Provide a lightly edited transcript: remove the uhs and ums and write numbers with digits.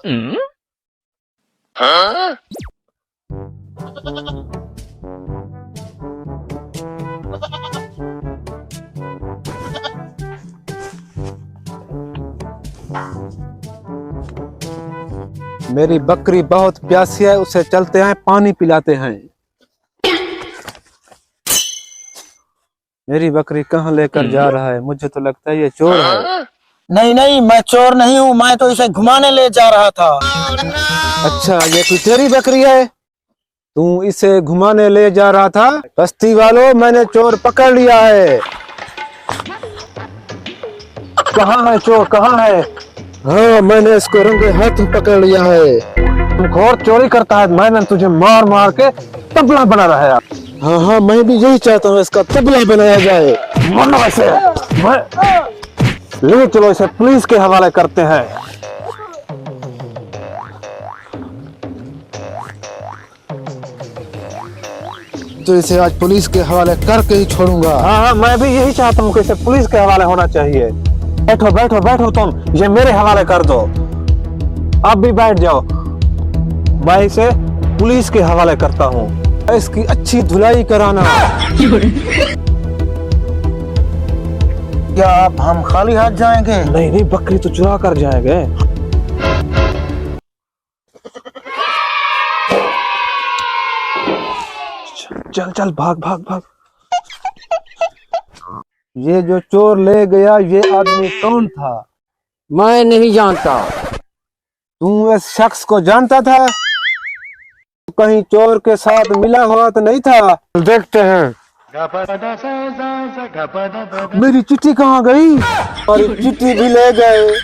हाँ? मेरी बकरी बहुत प्यासी है, उसे चलते हैं पानी पिलाते हैं। मेरी बकरी कहाँ लेकर जा रहा है? मुझे तो लगता है ये चोर है। हाँ? नहीं नहीं, मैं चोर नहीं हूँ, मैं तो इसे घुमाने ले जा रहा था। अच्छा, ये कोई तेरी बकरी है? तू इसे घुमाने ले जा रहा था? बस्ती वालों, मैंने चोर पकड़ लिया है। कहाँ है चोर, कहाँ है? हाँ, मैंने इसको रंगे हाथ पकड़ लिया है। घोर चोरी करता है, मैंने तुझे मार मार के तबला बना रहा है। हाँ हाँ, मैं भी यही चाहता हूँ, इसका तबला बनाया जाए। मरना वैसे ले चलो, इसे पुलिस के हवाले करते हैं। तो इसे आज पुलिस के हवाले करके ही छोड़ूंगा। हाँ हाँ, मैं भी यही चाहता हूँ कि इसे पुलिस के हवाले होना चाहिए। बैठो बैठो बैठो, तुम ये मेरे हवाले कर दो। आप भी बैठ जाओ, मैं इसे पुलिस के हवाले करता हूँ। इसकी अच्छी धुलाई कराना। क्या आप हम खाली हाथ जाएंगे? नहीं नहीं, बकरी तो चुरा कर जाएंगे। चल चल, भाग भाग भाग। ये जो चोर ले गया, ये आदमी कौन था? मैं नहीं जानता। तू इस शख्स को जानता था? कहीं चोर के साथ मिला हुआ तो नहीं था? देखते हैं। मेरी चिट्ठी कहाँ गई? और चिट्ठी भी ले गए।